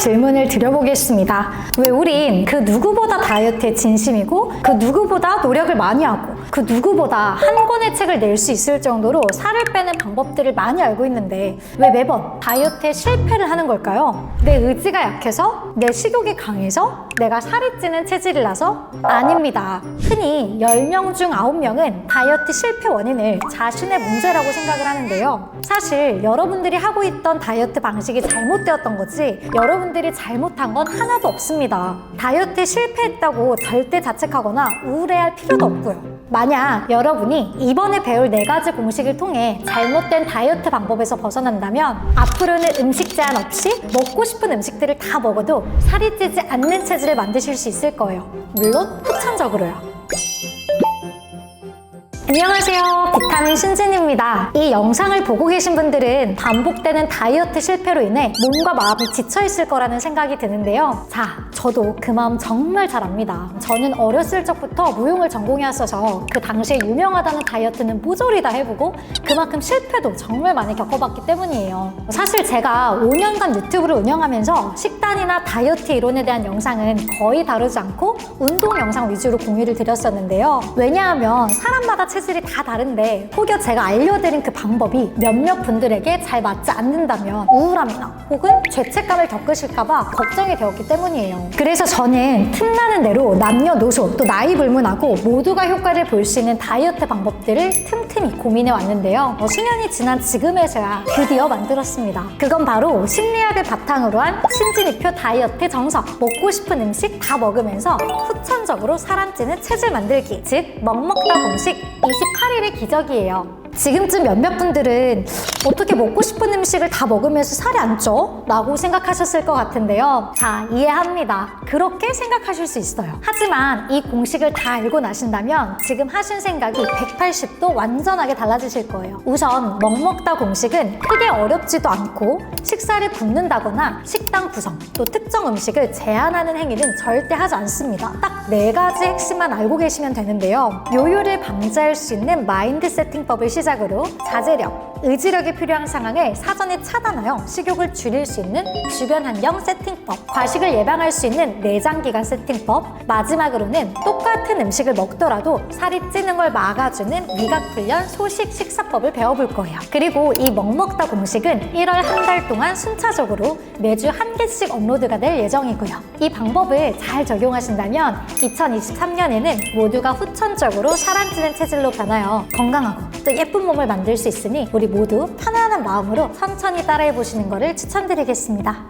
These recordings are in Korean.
질문을 드려보겠습니다. 왜 우린 그 누구보다 다이어트에 진심이고 그 누구보다 노력을 많이 하고 그 누구보다 한 권의 책을 낼 수 있을 정도로 살을 빼는 방법들을 많이 알고 있는데 왜 매번 다이어트에 실패를 하는 걸까요? 내 의지가 약해서? 내 식욕이 강해서? 내가 살이 찌는 체질이 나서? 아닙니다. 흔히 10명 중 9명은 다이어트 실패 원인을 자신의 문제라고 생각을 하는데요. 사실 여러분들이 하고 있던 다이어트 방식이 잘못되었던 거지 여러분들이 잘못한 건 하나도 없습니다. 다이어트에 실패했다고 절대 자책하거나 우울해할 필요도 없고요. 만약 여러분이 이번에 배울 4가지 공식을 통해 잘못된 다이어트 방법에서 벗어난다면 앞으로는 음식 제한 없이 먹고 싶은 음식들을 다 먹어도 살이 찌지 않는 체질을 만드실 수 있을 거예요. 물론 후천적으로요. 안녕하세요, 비타민 신진입니다. 이 영상을 보고 계신 분들은 반복되는 다이어트 실패로 인해 몸과 마음이 지쳐있을 거라는 생각이 드는데요. 자, 저도 그 마음 정말 잘 압니다. 저는 어렸을 적부터 무용을 전공해왔어서 그 당시에 유명하다는 다이어트는 모조리 다 해보고 그만큼 실패도 정말 많이 겪어봤기 때문이에요. 사실 제가 5년간 유튜브를 운영하면서 식단이나 다이어트 이론에 대한 영상은 거의 다루지 않고 운동 영상 위주로 공유를 드렸었는데요. 왜냐하면 사람마다 체질이 다 다른데 혹여 제가 알려드린 그 방법이 몇몇 분들에게 잘 맞지 않는다면 우울함이나 혹은 죄책감을 겪으실까봐 걱정이 되었기 때문이에요. 그래서 저는 틈나는 대로 남녀노소 또 나이 불문하고 모두가 효과를 볼 수 있는 다이어트 방법들을 틈틈이 고민해 왔는데요. 수년이 지난 지금에서야 드디어 만들었습니다. 그건 바로 심리학을 바탕으로 한 신진이표 다이어트 정석, 먹고 싶은 음식 다 먹으면서 후천적으로 살 안 찌는 체질 만들기, 즉 먹먹다 공식 28일의 기적이에요. 지금쯤 몇몇 분들은 어떻게 먹고 싶은 음식을 다 먹으면서 살이 안 쪄? 라고 생각하셨을 것 같은데요. 자, 이해합니다. 그렇게 생각하실 수 있어요. 하지만 이 공식을 다 알고 나신다면 지금 하신 생각이 180도 완전하게 달라지실 거예요. 우선 먹먹다 공식은 크게 어렵지도 않고 식사를 굶는다거나 식단 구성, 또 특정 음식을 제한하는 행위는 절대 하지 않습니다. 딱 4가지 핵심만 알고 계시면 되는데요. 요요를 방지할 수 있는 마인드 세팅법을 시작으로 자제력, 의지력이 필요한 상황을 사전에 차단하여 식욕을 줄일 수 있는 주변 환경 세팅법, 과식을 예방할 수 있는 내장기관 세팅법, 마지막으로는 똑같은 음식을 먹더라도 살이 찌는 걸 막아주는 미각훈련 소식 식사법을 배워볼 거예요. 그리고 이 먹먹다 공식은 1월 한 달 동안 순차적으로 매주 1개씩 업로드가 될 예정이고요. 이 방법을 잘 적용하신다면 2023년에는 모두가 후천적으로 살 안 찌는 체질로 변하여 건강하고 또 예쁜 몸을 만들 수 있으니 우리 모두 편안한 마음으로 천천히 따라해 보시는 것을 추천드리겠습니다.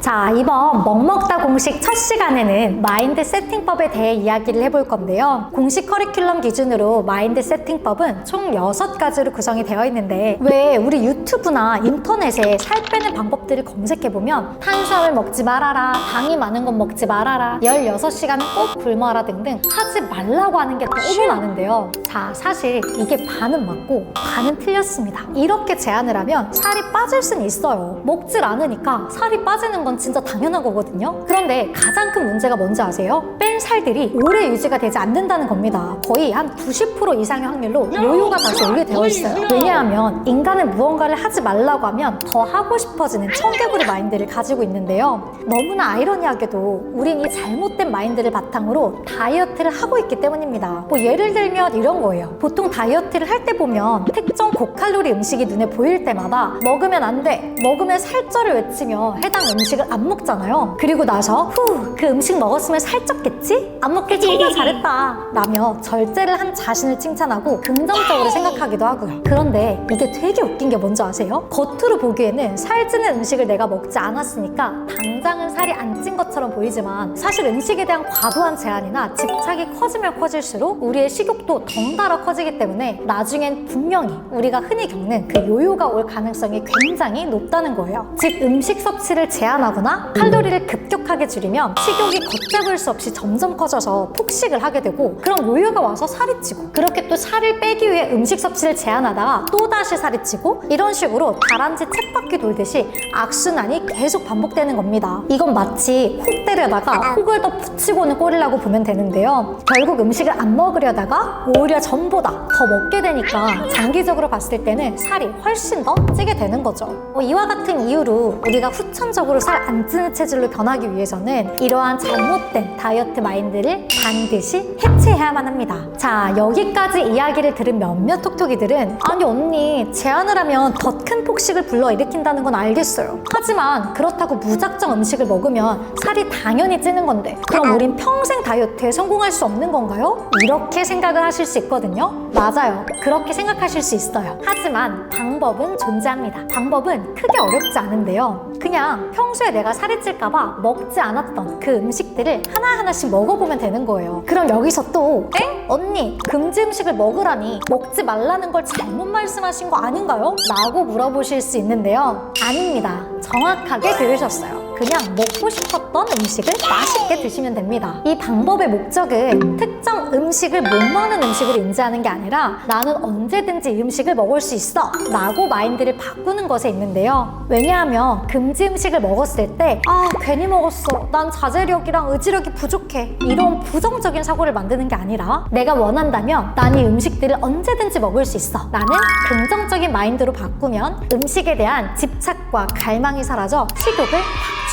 자, 이번 먹먹다 공식 첫 시간에는 마인드 세팅법에 대해 이야기를 해볼 건데요. 공식 커리큘럼 기준으로 마인드 세팅법은 총 6가지로 구성이 되어 있는데 왜 우리 유튜브나 인터넷에 살 빼는 방법들을 검색해보면 탄수화물 먹지 말아라, 당이 많은 건 먹지 말아라, 16시간은 꼭 굶어라 등등 하지 말라고 하는 게 너무 많은데요. 자, 사실 이게 반은 맞고 반은 틀렸습니다. 이렇게 제한을 하면 살이 빠질 수는 있어요. 먹질 않으니까 살이 빠지는 건 진짜 당연한 거거든요. 그런데 가장 큰 문제가 뭔지 아세요? 뺀 살들이 오래 유지가 되지 않는다는 겁니다. 거의 한 90% 이상의 확률로 요요가 다시 오게 되어 있어요. 왜냐하면 인간은 무언가를 하지 말라고 하면 더 하고 싶어지는 청개구리 마인드를 가지고 있는데요. 너무나 아이러니하게도 우린 이 잘못된 마인드를 바탕으로 다이어트를 하고 있기 때문입니다. 예를 들면 이런 거예요. 보통 다이어트를 할 때 보면 특정 고칼로리 음식이 눈에 보일 때마다 먹으면 안 돼, 먹으면 살쪄를 외치며 해당 음식을 안 먹잖아요. 그리고 나서 그 음식 먹었으면 살쪘겠지? 안 먹길 정말 잘했다 라며 절제를 한 자신을 칭찬하고 긍정적으로 생각하기도 하고요. 그런데 이게 되게 웃긴 게 뭔지 아세요? 겉으로 보기에는 살찌는 음식을 내가 먹지 않았으니까 당장은 살이 안 찐 것처럼 보이지만 사실 음식에 대한 과도한 제한이나 집착이 커지면 커질수록 우리의 식욕도 덩달아 커지기 때문에 나중엔 분명히 우리가 흔히 겪는 그 요요가 올 가능성이 굉장히 높다는 거예요. 즉 음식 섭취를 제한하고 제한하거나 칼로리를 급격하게 줄이면 식욕이 걷잡을 수 없이 점점 커져서 폭식을 하게 되고, 그럼 요요가 와서 살이 찌고, 그렇게 또 살을 빼기 위해 음식 섭취를 제한하다가 또다시 살이 찌고, 이런 식으로 다람쥐 쳇바퀴 돌듯이 악순환이 계속 반복되는 겁니다. 이건 마치 혹 때려다가 혹을 더 붙이고는 꼴이라고 보면 되는데요. 결국 음식을 안 먹으려다가 오히려 전보다 더 먹게 되니까 장기적으로 봤을 때는 살이 훨씬 더 찌게 되는 거죠. 이와 같은 이유로 우리가 후천적으로 살 안 찌는 체질로 변하기 위해서는 이러한 잘못된 다이어트 마인드를 반드시 해체해야만 합니다. 자, 여기까지 이야기를 들은 몇몇 톡톡이들은 아니 언니, 제한을 하면 더 큰 폭식을 불러일으킨다는 건 알겠어요. 하지만 그렇다고 무작정 음식을 먹으면 살이 당연히 찌는 건데 그럼 우린 평생 다이어트에 성공할 수 없는 건가요? 이렇게 생각을 하실 수 있거든요. 맞아요. 그렇게 생각하실 수 있어요. 하지만 방법은 존재합니다. 방법은 크게 어렵지 않은데요. 그냥 평소에 내가 살이 찔까봐 먹지 않았던 그 음식들을 하나하나씩 먹어보면 되는 거예요. 그럼 여기서 또 엥? 언니, 금지 음식을 먹으라니 먹지 말라는 걸 잘못 말씀하신 거 아닌가요? 라고 물어보실 수 있는데요. 아닙니다. 정확하게 들으셨어요. 그냥 먹고 싶었던 음식을 맛있게 드시면 됩니다. 이 방법의 목적은 특정 음식을 못 먹는 음식으로 인지하는 게 아니라 나는 언제든지 이 음식을 먹을 수 있어 라고 마인드를 바꾸는 것에 있는데요. 왜냐하면 금지 음식을 먹었을 때 괜히 먹었어, 난 자제력이랑 의지력이 부족해, 이런 부정적인 사고를 만드는 게 아니라 내가 원한다면 난 이 음식들을 언제든지 먹을 수 있어 라는 긍정적인 마인드로 바꾸면 음식에 대한 집착과 갈망이 사라져 식욕을 확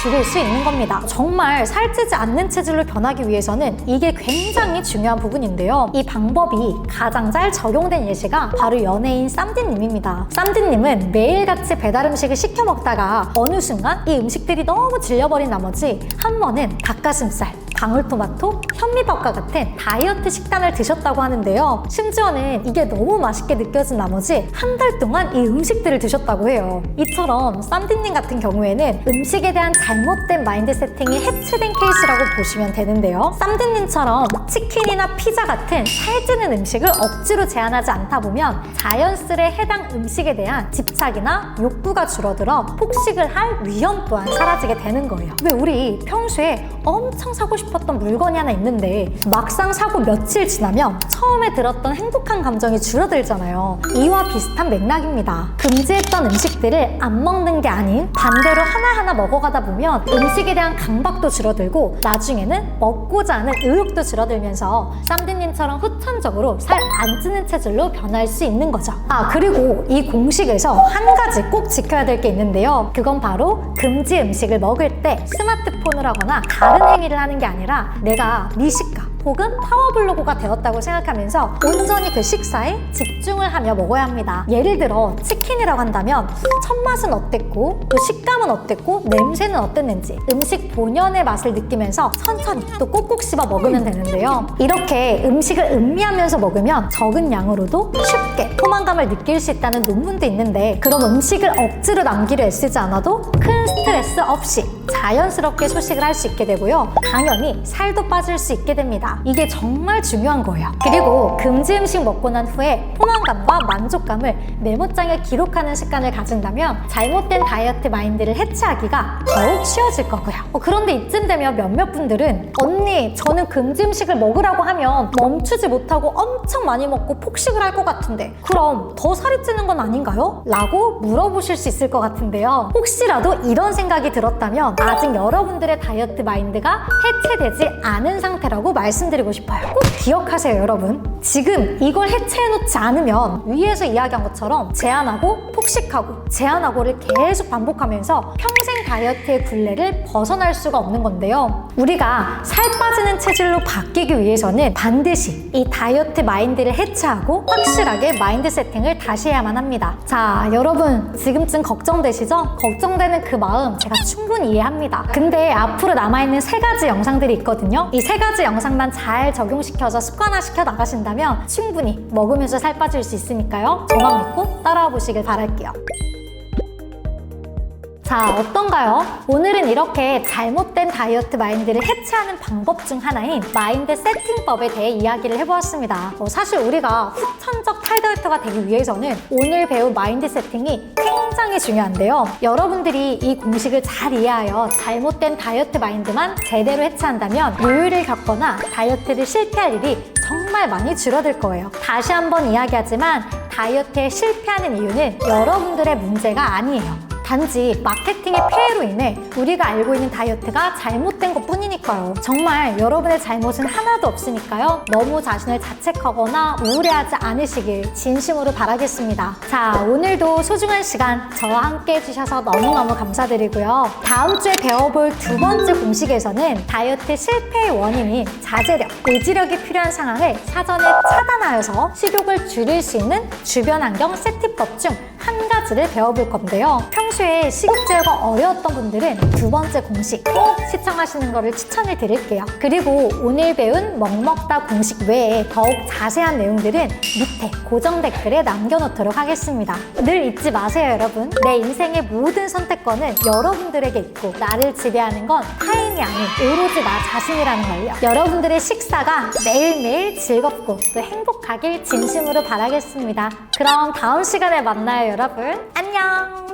줄일 수 있는 겁니다. 정말 살찌지 않는 체질로 변하기 위해서는 이게 굉장히 중요한 부분인데요. 이 방법이 가장 잘 적용된 예시가 바로 연예인 쌈디님입니다. 쌈디님은 매일같이 배달 음식을 시켜 먹다가 어느 순간 이 음식들이 너무 질려버린 나머지 한 번은 닭가슴살, 방울토마토, 현미밥과 같은 다이어트 식단을 드셨다고 하는데요. 심지어는 이게 너무 맛있게 느껴진 나머지 한 달 동안 이 음식들을 드셨다고 해요. 이처럼 쌈디님 같은 경우에는 음식에 대한 잘못된 마인드 세팅이 해체된 케이스라고 보시면 되는데요. 쌈디님처럼 치킨이나 피자 같은 살찌는 음식을 억지로 제한하지 않다 보면 자연스레 해당 음식에 대한 집착이나 욕구가 줄어들어 폭식을 할 위험 또한 사라지게 되는 거예요. 왜 우리 평소에 엄청 사고 싶었던 물건이 하나 있는데 막상 사고 며칠 지나면 처음에 들었던 행복한 감정이 줄어들잖아요. 이와 비슷한 맥락입니다. 금지했던 음식들을 안 먹는 게 아닌 반대로 하나하나 먹어가다 보면 음식에 대한 강박도 줄어들고 나중에는 먹고자 하는 의욕도 줄어들면서 쌈디님처럼 후천적으로 살 안 찌는 체질로 변할 수 있는 거죠. 그리고 이 공식에서 한 가지 꼭 지켜야 될 게 있는데요. 그건 바로 금지 음식을 먹을 때 스마트폰을 하거나 다른 행위를 하는 게 아니라 내가 미식가 혹은 파워블로거가 되었다고 생각하면서 온전히 그 식사에 집중을 하며 먹어야 합니다. 예를 들어 치킨이라고 한다면 첫 맛은 어땠고 또 식감은 어땠고 냄새는 어땠는지 음식 본연의 맛을 느끼면서 천천히 또 꼭꼭 씹어 먹으면 되는데요. 이렇게 음식을 음미하면서 먹으면 적은 양으로도 쉽게 포만감을 느낄 수 있다는 논문도 있는데, 그럼 음식을 억지로 남기려 애쓰지 않아도 큰 스트레스 없이 자연스럽게 소식을 할 수 있게 되고요. 당연히 살도 빠질 수 있게 됩니다. 이게 정말 중요한 거예요. 그리고 금지 음식 먹고 난 후에 포만감과 만족감을 메모장에 기록하는 습관을 가진다면 잘못된 다이어트 마인드를 해체하기가 더욱 쉬워질 거고요. 그런데 이쯤 되면 몇몇 분들은 언니, 저는 금지 음식을 먹으라고 하면 멈추지 못하고 엄청 많이 먹고 폭식을 할 것 같은데 그럼 더 살이 찌는 건 아닌가요? 라고 물어보실 수 있을 것 같은데요. 혹시라도 이런 생각이 들었다면 아직 여러분들의 다이어트 마인드가 해체되지 않은 상태라고 말씀드리고 싶어요. 꼭 기억하세요, 여러분. 지금 이걸 해체해놓지 않으면 위에서 이야기한 것처럼 제한하고 폭식하고 제한하고를 계속 반복하면서 평생 다이어트의 굴레를 벗어날 수가 없는 건데요. 우리가 살 빠지는 체질로 바뀌기 위해서는 반드시 이 다이어트 마인드를 해체하고 확실하게 마인드 세팅을 다시 해야만 합니다. 자, 여러분 지금쯤 걱정되시죠? 걱정되는 그 마음 제가 충분히 이해합니다. 근데 앞으로 남아있는 3가지 영상들이 있거든요. 이 3가지 영상만 잘 적용시켜서 습관화시켜 나가신다면 충분히 먹으면서 살 빠질 수 있으니까요. 저만 믿고 따라와 보시길 바랄게요. 자, 어떤가요? 오늘은 이렇게 잘못된 다이어트 마인드를 해체하는 방법 중 하나인 마인드 세팅법에 대해 이야기를 해보았습니다. 사실 우리가 후천적 탈다이어트가 되기 위해서는 오늘 배운 마인드 세팅이 굉장히 중요한데요. 여러분들이 이 공식을 잘 이해하여 잘못된 다이어트 마인드만 제대로 해체한다면 요요를 겪거나 다이어트를 실패할 일이 정말 많이 줄어들 거예요. 다시 한번 이야기하지만 다이어트에 실패하는 이유는 여러분들의 문제가 아니에요. 단지 마케팅의 폐해로 인해 우리가 알고 있는 다이어트가 잘못된 것 뿐이니까요. 정말 여러분의 잘못은 하나도 없으니까요. 너무 자신을 자책하거나 우울해하지 않으시길 진심으로 바라겠습니다. 자, 오늘도 소중한 시간 저와 함께 해주셔서 너무너무 감사드리고요. 다음 주에 배워볼 두 번째 공식에서는 다이어트 실패의 원인인 자제력, 의지력이 필요한 상황을 사전에 차단하여서 식욕을 줄일 수 있는 주변 환경 세트법 중 한 가지를 배워볼 건데요. 평소에 식욕 제어가 어려웠던 분들은 두 번째 공식 꼭 시청하시는 것을 추천을 드릴게요. 그리고 오늘 배운 먹먹다 공식 외에 더욱 자세한 내용들은 밑에 고정 댓글에 남겨놓도록 하겠습니다. 늘 잊지 마세요, 여러분. 내 인생의 모든 선택권은 여러분들에게 있고 나를 지배하는 건 타인이 아닌 오로지 나 자신이라는 걸요. 여러분들의 식사가 매일매일 즐겁고 또 행복하길 진심으로 바라겠습니다. 그럼 다음 시간에 만나요, 여러분. 안녕!